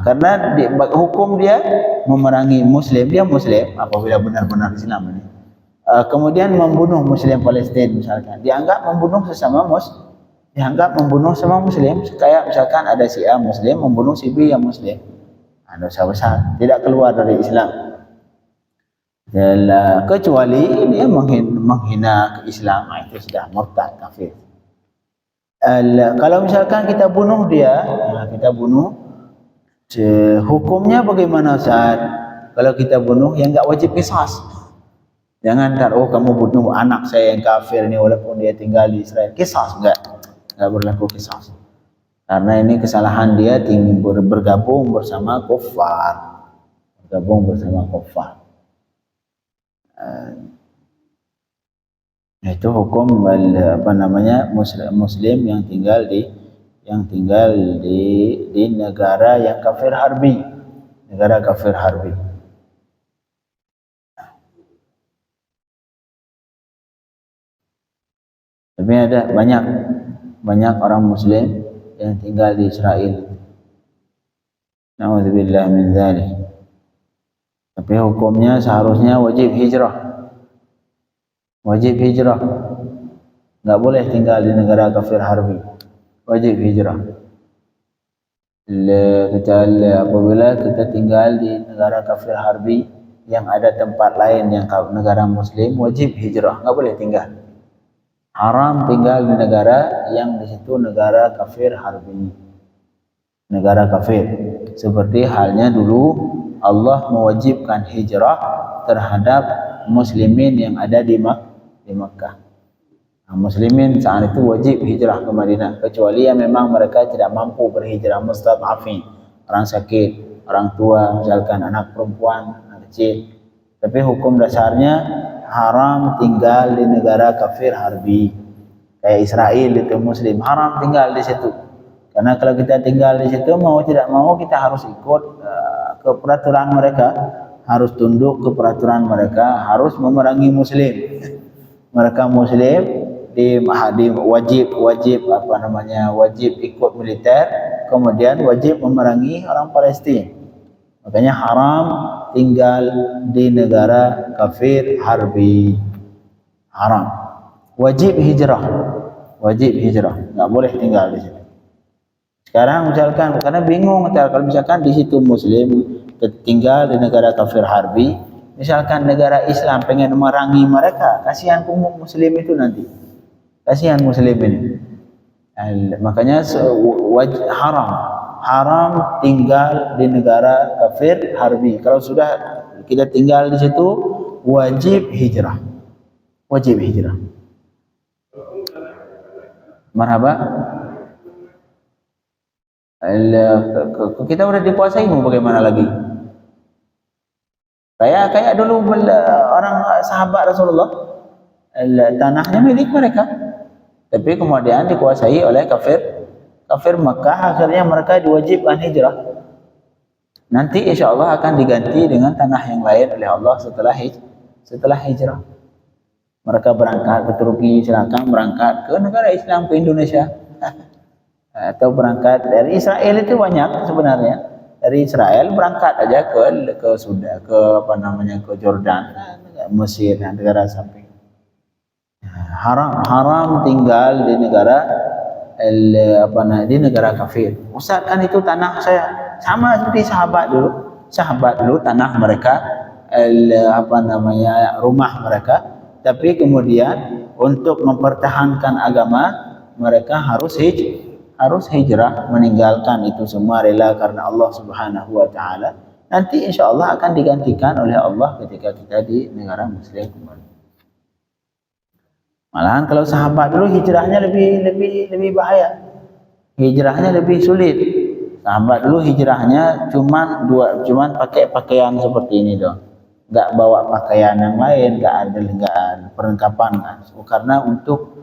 S1: karena hukum dia memerangi muslim, dia muslim apabila benar-benar Islam ini, kemudian membunuh muslim Palestina misalkan, dianggap membunuh sesama muslim, kayak misalkan ada si A muslim membunuh si B yang muslim, dosa besar, tidak keluar dari Islam. Kecuali dia menghina Islam, itu sudah murtad, kafir. Kalau misalkan kita bunuh dia, hukumnya bagaimana Ustaz? Kalau kita bunuh, yang enggak wajib qisas. Jangan kamu bunuh anak saya yang kafir ini walaupun dia tinggal di Israel, qisas enggak berlaku qisas. Karena ini kesalahan dia bergabung bersama kufar. Itu hukum muslim yang tinggal di negara yang kafir harbi, Tapi ada banyak orang Muslim yang tinggal di Israel. Na'udzubillah min dzalik. Tapi hukumnya seharusnya wajib hijrah. Wajib hijrah. Enggak boleh tinggal di negara kafir harbi. Wajib hijrah. Apabila kita tinggal di negara kafir harbi yang ada tempat lain yang negara Muslim, wajib hijrah, enggak boleh tinggal. Haram tinggal di negara yang di situ negara kafir harbi, negara kafir. Seperti halnya dulu Allah mewajibkan hijrah terhadap muslimin yang ada di Makkah. Muslimin saat itu wajib hijrah ke Madinah, kecuali yang memang mereka tidak mampu berhijrah, mustad'afin, orang sakit, orang tua, misalkan anak perempuan, anak kecil. Tapi hukum dasarnya haram tinggal di negara kafir harbi. Kayak Israel itu Muslim, haram tinggal di situ. Karena kalau kita tinggal di situ, mau tidak mau kita harus ikut ke peraturan mereka, harus tunduk ke peraturan mereka, harus memerangi Muslim. Mereka Muslim wajib ikut militer, kemudian wajib memerangi orang Palestin. Makanya haram tinggal di negara kafir harbi, haram. Wajib hijrah, nggak boleh tinggal di situ. Sekarang misalkan, karena bingung kalau misalkan di situ Muslim tinggal di negara kafir harbi, misalkan negara Islam pengen memerangi mereka, kasihan kaum Muslim itu nanti. Kasihan Muslim ini. Makanya haram tinggal di negara kafir harbi. Kalau sudah kita tinggal di situ, wajib hijrah. Marhaba. Kita udah dikuasai, mau bagaimana lagi? Kayak dulu orang sahabat Rasulullah, tanahnya milik mereka. Tapi kemudian dikuasai oleh kafir Makkah, akhirnya mereka diwajibkan hijrah. Nanti insya Allah akan diganti dengan tanah yang lain oleh Allah setelah hijrah. Mereka berangkat ke Turki, silakan berangkat ke negara Islam, ke Indonesia. Atau berangkat dari Israel, itu banyak sebenarnya. Dari Israel berangkat aja ke Sudan, ke Jordan, Mesir, negara samping. Haram tinggal di negara kafir. Ustaz, kan itu tanah saya. Sama seperti sahabat dulu tanah mereka, rumah mereka. Tapi kemudian untuk mempertahankan agama mereka harus hijrah, meninggalkan itu semua, rela karena Allah Subhanahu wa taala. Nanti insya Allah akan digantikan oleh Allah ketika kita di negara Muslim kembali. Malahan kalau sahabat dulu hijrahnya lebih bahaya. Hijrahnya lebih sulit. Sahabat dulu hijrahnya cuman pakai pakaian seperti ini doang. Enggak bawa pakaian yang lain, enggak ada perlengkapan kan. Karena untuk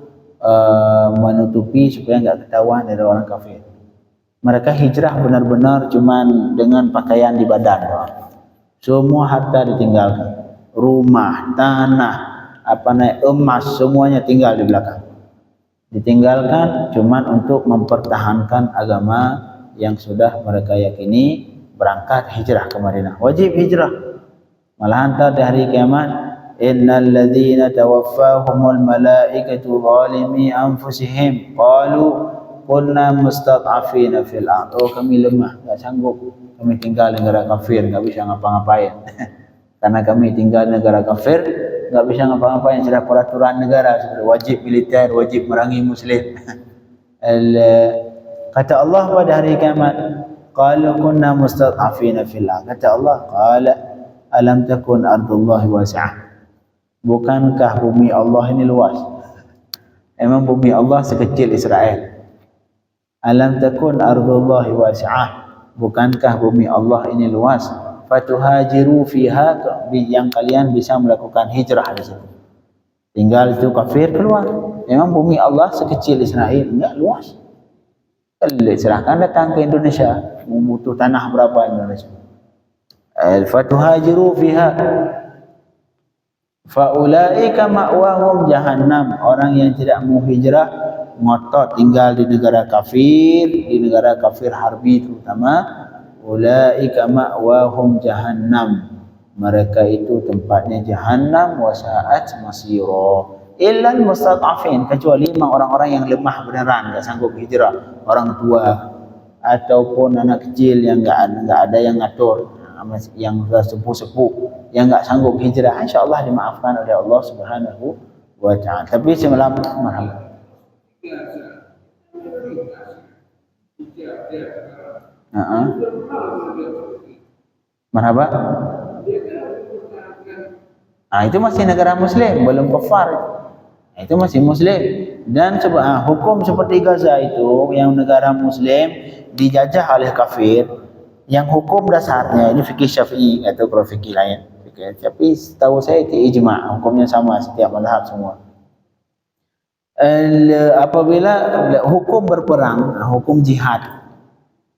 S1: menutupi supaya enggak ketahuan dari orang kafir. Mereka hijrah benar-benar cuman dengan pakaian di badan doang. Semua harta ditinggalkan. Rumah, tanah, emas, semuanya tinggal di belakang. Ditinggalkan cuman untuk mempertahankan agama yang sudah mereka yakini, berangkat hijrah ke Madinah. Wajib hijrah. Malahan di hari kiamat, innal ladzina tawaffahumul malaikatu zalimi anfusihim qalu kunna mustad'afina fil ard. Oh, kami lemah, enggak sanggup. Kami tinggal di negara kafir, enggak bisa ngapa-ngapain. Karena kami tinggal di negara kafir, enggak bisa ngapa-ngapain, sudah peraturan negara, sudah wajib militer, wajib merangi Muslim. Kata Allah pada hari kiamat, qalu kunna mustad'afina fil ard. Kata Allah, qala alam takun ardullahi wasi'ah. Bukankah bumi Allah ini luas? Emang bumi Allah sekecil Israel? Alam takun ardullahi wasi'ah. Bukankah bumi Allah ini luas? Fatuhajiru fiha, yang kalian bisa melakukan hijrah di situ. Tinggal itu kafir keluar. Memang bumi Allah sekecil Israel, enggak luas. Silahkan datang ke Indonesia, butuh tanah berapa Indonesia? Fatuhajiru fiha. Faulaika ma'wahum jahannam. Orang yang tidak mau hijrah, ngotot tinggal di negara kafir, di negara kafir harbi terutama, ulaika ma'wahum jahannam. Mereka itu tempatnya jahannam, wa sa'at masira. Illal mustad'afin, kecuali orang-orang yang lemah beneran, enggak sanggup hijrah, orang tua ataupun anak kecil yang enggak ada yang ngatur, yang sudah sepuh-sepuh yang enggak sanggup hijrah, insyaallah dimaafkan oleh Allah Subhanahu wa taala. Tapi semalam marhaba. Marhaba. Itu masih negara muslim, belum kafar. Itu masih muslim. Dan hukum seperti Gaza itu yang negara muslim dijajah oleh kafir, yang hukum dasarnya ini fikih Syafi'i atau kalau fikih lain. Tapi setahu saya itu ijma', hukumnya sama setiap mazhab semua. Apabila hukum berperang, hukum jihad.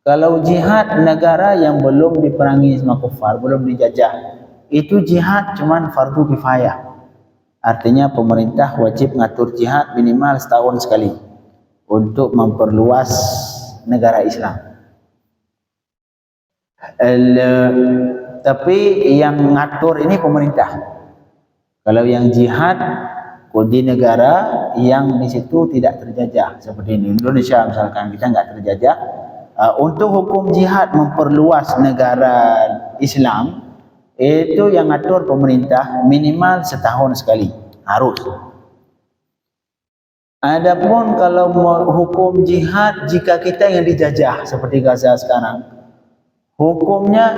S1: Kalau jihad negara yang belum diperangi sama kafir, belum dijajah, itu jihad cuman fardu kifayah. Artinya pemerintah wajib ngatur jihad minimal setahun sekali untuk memperluas negara Islam. Tapi yang ngatur ini pemerintah. Kalau yang jihad di negara yang di situ tidak terjajah, seperti di Indonesia misalkan kita nggak terjajah, untuk hukum jihad memperluas negara Islam itu yang ngatur pemerintah minimal setahun sekali harus. Adapun kalau hukum jihad jika kita yang dijajah seperti Gaza sekarang, hukumnya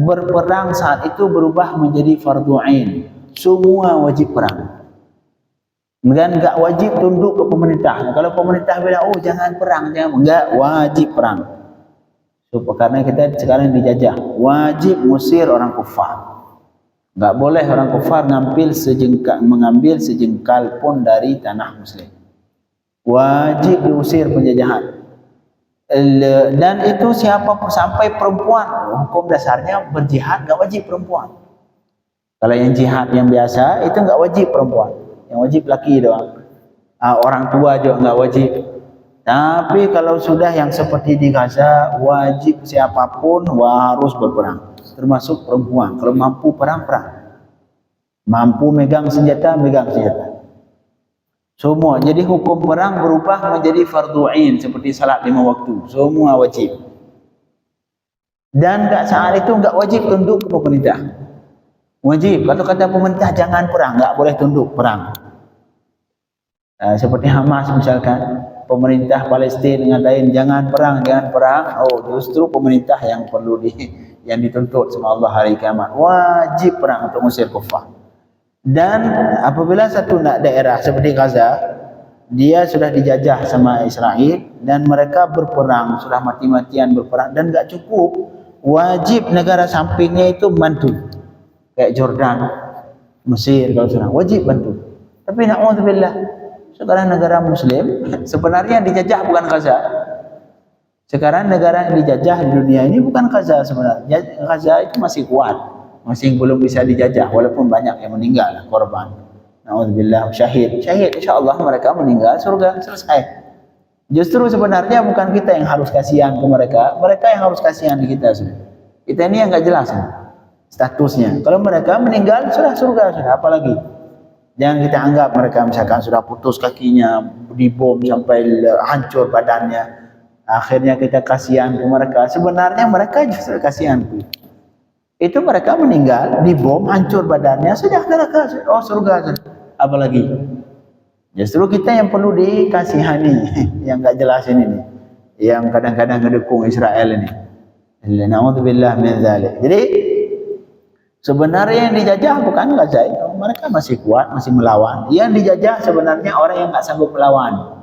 S1: berperang saat itu berubah menjadi fardu ain, semua wajib perang dan enggak wajib tunduk ke pemerintah. Kalau pemerintah bilang oh jangan perang, enggak wajib perang. Karena kita sekarang dijajah, wajib musir orang kufar. Enggak boleh orang kufar mengambil sejengkal pun dari tanah muslim. Wajib diusir penjajahan. Dan itu siapapun sampai perempuan, hukum dasarnya berjihad enggak wajib perempuan. Kalau yang jihad yang biasa itu enggak wajib perempuan, yang wajib laki doang. Orang tua juga enggak wajib. Tapi kalau sudah yang seperti di Gaza, wajib siapapun harus berperang, termasuk perempuan. Kalau mampu perang, mampu megang senjata, semua. Jadi hukum perang berubah menjadi fardu ain seperti salat 5 waktu, semua wajib. Dan saat itu enggak wajib tunduk ke pemerintah. Wajib, kalau kata pemerintah jangan perang, enggak boleh tunduk perang. Seperti Hamas misalkan, pemerintah Palestina ngatain jangan perang. Oh, justru pemerintah yang perlu yang dituntut sama Allah hari kiamat. Wajib perang untuk mengusir kufar. Dan apabila satu daerah seperti Gaza, dia sudah dijajah sama Israel dan mereka berperang, sudah mati-matian berperang dan enggak cukup, wajib negara sampingnya itu bantu. Kayak Jordan, Mesir kalau sudah wajib bantu. Tapi na'udzubillah, sekarang negara muslim sebenarnya yang dijajah bukan Gaza. Sekarang negara yang dijajah di dunia ini bukan Gaza sebenarnya. Gaza itu masih kuat, masih belum bisa dijajah walaupun banyak yang meninggal korban. Na'udzubillah, syahid insyaallah mereka meninggal surga selesai. Justru sebenarnya bukan kita yang harus kasihan ke mereka yang harus kasihan di kita sudah. Kita ini yang enggak jelas statusnya. Kalau mereka meninggal sudah surga sudah, apalagi. Jangan kita anggap mereka misalkan sudah putus kakinya, dibom sampai hancur badannya. Akhirnya kita kasihan ke mereka. Sebenarnya mereka justru kasihan. Itu mereka meninggal, dibom, hancur badannya, sudah neraka, oh surga. Apalagi. Justru kita yang perlu dikasihani, yang enggak jelas ini nih. Yang kadang-kadang ngedukung Israel ini. Na'udzubillah min dzalik. Jadi sebenarnya yang dijajah bukan Gaza itu. Mereka masih kuat, masih melawan. Yang dijajah sebenarnya orang yang enggak sanggup melawan.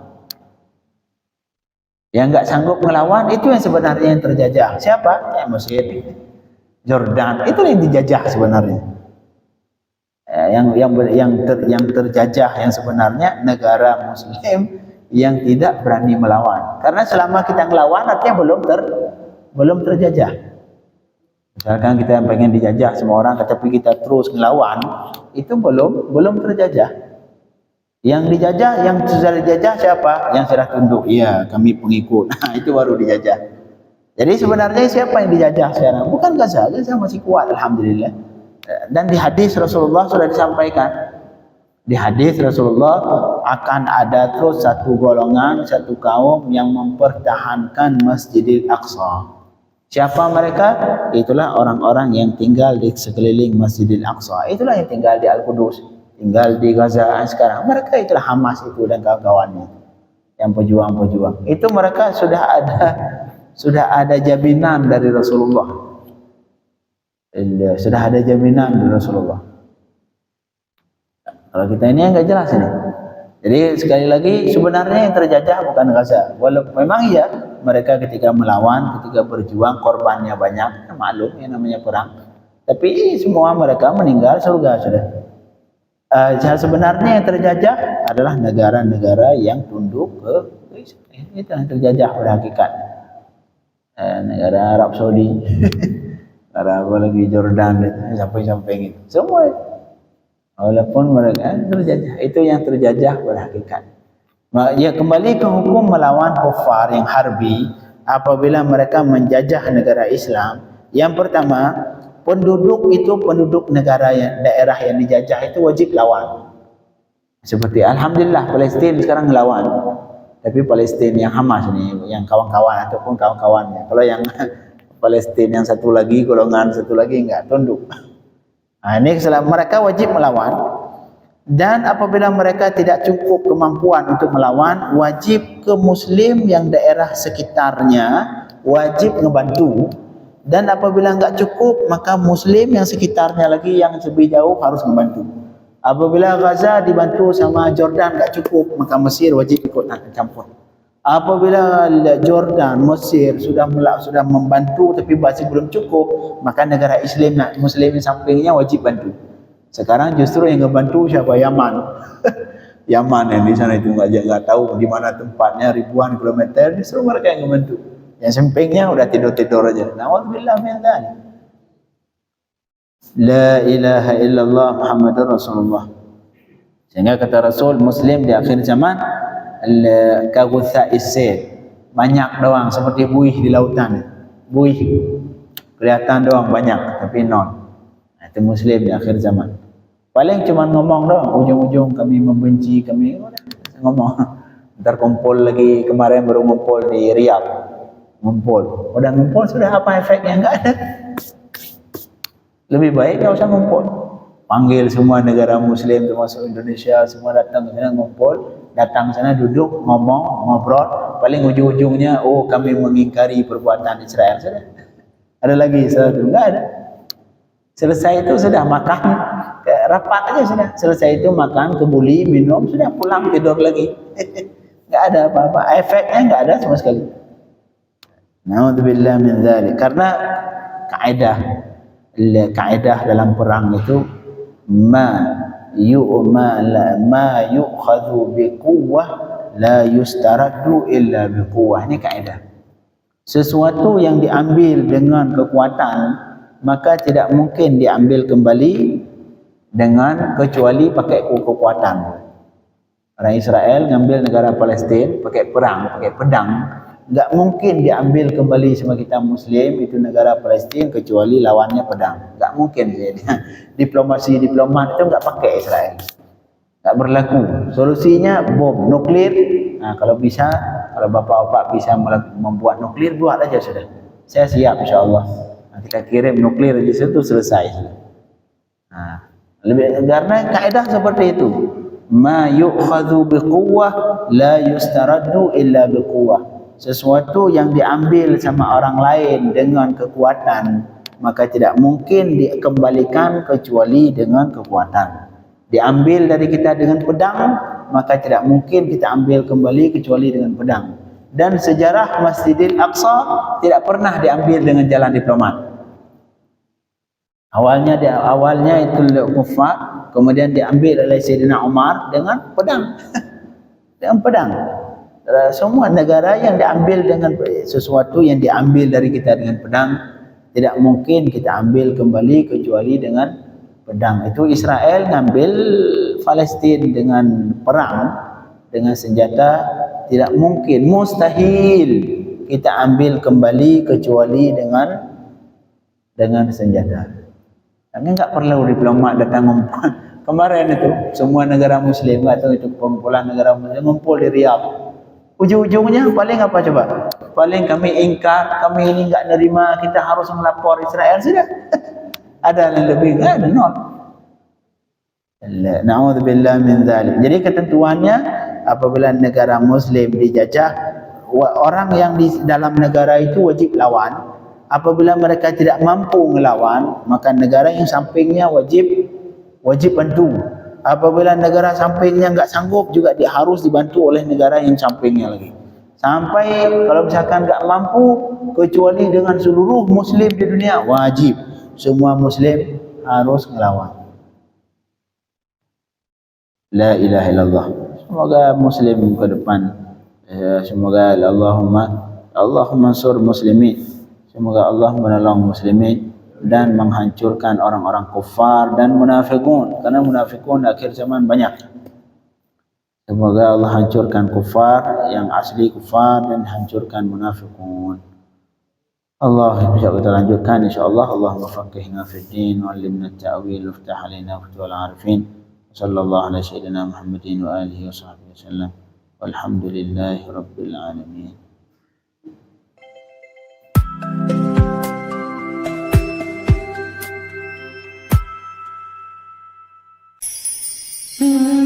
S1: Yang enggak sanggup melawan itu yang sebenarnya yang terjajah. Siapa? Ya Mesir, Jordan. Itu yang dijajah sebenarnya. Yang terjajah yang sebenarnya negara muslim yang tidak berani melawan. Karena selama kita melawan artinya belum terjajah. Misalkan kita pengen dijajah semua orang, tapi kita terus ngelawan, itu belum terjajah. Yang dijajah, yang sudah dijajah siapa? Yang sudah tunduk. Iya, kami pengikut. Nah, itu baru dijajah. Jadi sebenarnya siapa yang dijajah sekarang? Bukan Gaza. Gaza masih kuat, alhamdulillah. Dan di hadis Rasulullah sudah disampaikan. Di hadis Rasulullah akan ada terus satu golongan, satu kaum yang mempertahankan Masjidil Aqsa. Siapa mereka? Itulah orang-orang yang tinggal di sekeliling Masjidil Aqsa. Itulah yang tinggal di Al-Qudus, tinggal di Gaza sekarang. Mereka itulah Hamas itu dan kawan-kawannya, yang pejuang-pejuang. Itu mereka sudah ada jaminan dari Rasulullah. Sudah ada jaminan dari Rasulullah. Kalau kita ini enggak jelas ini. Jadi sekali lagi sebenarnya yang terjajah bukan Gaza. Walaupun memang iya mereka ketika melawan, ketika berjuang korbannya banyak, maklum yang namanya perang. Tapi semua mereka meninggal surga sudah. Sebenarnya yang terjajah adalah negara-negara yang tunduk ke Israel. Itu yang terjajah pada hakikat. Negara Arab Saudi, apa lagi Jordan sampai gitu. Semua itu. Walaupun mereka terjajah, itu yang terjajah pada hakikat. Ya, kembali ke hukum melawan kufar yang harbi apabila mereka menjajah negara Islam. Yang pertama, penduduk negara daerah yang dijajah itu wajib lawan. Seperti alhamdulillah Palestina sekarang lawan. Tapi Palestina yang Hamas ini, yang kawan-kawan ataupun kawan-kawannya. Kalau yang Palestina yang satu lagi, golongan satu lagi enggak tunduk. Nah, ini mereka wajib melawan, dan apabila mereka tidak cukup kemampuan untuk melawan, wajib ke Muslim yang daerah sekitarnya wajib ngebantu, dan apabila enggak cukup maka Muslim yang sekitarnya lagi yang lebih jauh harus membantu. Apabila Gaza dibantu sama Jordan enggak cukup, maka Mesir wajib ikut campur. Apabila Jordan, Mesir sudah membantu tapi masih belum cukup, maka negara Islam Muslim di sampingnya wajib bantu. Sekarang justru yang ngebantu siapa? Yaman. Yaman yang di sana itu enggak tahu di mana tempatnya, ribuan kilometer, justru mereka yang ngebantu. Yang sampingnya udah tidur-tidur aja. Nauzubillah min dzalik. La ilaha illallah Muhammadur Rasulullah. Sehingga kata Rasul, Muslim di akhir zaman kagutha isid, banyak doang seperti buih di lautan. Buih kelihatan doang banyak tapi non. Itu Muslim di akhir zaman. Paling cuma ngomong doang, ujung-ujung kami membenci, kami ngomong. Ntar kumpul lagi, kemarin baru ngumpul di Riyadh, ngumpul. Udah ngumpul sudah, apa efeknya? Enggak ada. Lebih baik enggak usah ngumpul. Panggil semua negara Muslim termasuk Indonesia, semua datang ke sana ngumpul. Datang sana duduk, ngomong, ngobrol, paling ujung-ujungnya kami mengingkari perbuatan Israel. Sudah. Ada lagi satu? Enggak ada. Selesai itu sudah makan, rapat aja sudah. Selesai itu makan, kebuli, minum, sudah pulang tidur lagi. Enggak ada apa-apa. Efeknya enggak ada sama sekali. Nauzubillah min dzalik. Karena kaidah dalam perang itu ma yu'khadhu biquwwah la yustaraddu illa biquwwah. Ini kaidah. Sesuatu yang diambil dengan kekuatan maka tidak mungkin diambil kembali dengan kecuali pakai kekuatan. Orang Israel ngambil negara Palestina pakai perang, pakai pedang, enggak mungkin diambil kembali sama kita Muslim itu negara Palestina kecuali lawannya pedang. Enggak mungkin jadi. Diplomat itu enggak pakai Israel. Enggak berlaku. Solusinya bom nuklir. Nah, kalau bapak-bapak bisa membuat nuklir, buat aja sudah. Saya siap insyaallah. Nah, kita kirim nuklir di situ selesai. Nah, karena kaidah seperti itu. Ma yu'khadhu biquwwah la yustaraddu illa biquwwah. Sesuatu yang diambil sama orang lain dengan kekuatan maka tidak mungkin dikembalikan kecuali dengan kekuatan. Diambil dari kita dengan pedang maka tidak mungkin kita ambil kembali kecuali dengan pedang. Dan sejarah Masjidil Aqsa tidak pernah diambil dengan jalan diplomat. Awalnya itu kufar, kemudian diambil oleh Sayyidina Umar dengan pedang. Dengan pedang. Semua negara yang diambil dengan sesuatu yang diambil dari kita dengan pedang tidak mungkin kita ambil kembali kecuali dengan pedang. Itu Israel ngambil Palestin dengan perang, dengan senjata. Tidak mungkin, mustahil kita ambil kembali kecuali dengan senjata. Ini enggak perlu diplomat datang ngumpul. Kemarin itu semua negara Muslim, enggak tahu itu kumpulan negara Muslim ngumpul di Riyadh. Ujung-ujungnya paling apa coba? Paling kami ingkar, kami ini enggak nerima, kita harus melapor Israel, sudah. Ada yang lebih, enggak ada, nol. Na'udzubillah min dzalik. Jadi ketentuannya apabila negara Muslim dijajah, orang yang di dalam negara itu wajib lawan. Apabila mereka tidak mampu melawan, maka negara yang sampingnya wajib bantu. Apabila negara sampingnya enggak sanggup, juga dia harus dibantu oleh negara yang sampingnya lagi. Sampai kalau misalkan enggak mampu, kecuali dengan seluruh Muslim di dunia, wajib semua Muslim harus melawan. La ilaha illallah. Semoga Muslim ke depan, semoga Allahumma ansur muslimin. Semoga Allah menolong muslimin dan menghancurkan orang-orang kufar dan munafikun, karena munafikun akhir zaman banyak. Semoga Allah hancurkan kufar yang asli kufar dan hancurkan munafikun. Allah bisa kita lanjutkan insyaallah. Allahumma faqihna fid din wa 'allimna at-ta'wil waftah 'alaina futuhal 'arifin. Sallallahu ala sayyidina Muhammadin wa alihi wa sahbihi wasallam. Walhamdulillahi rabbil alamin. Mm-hmm.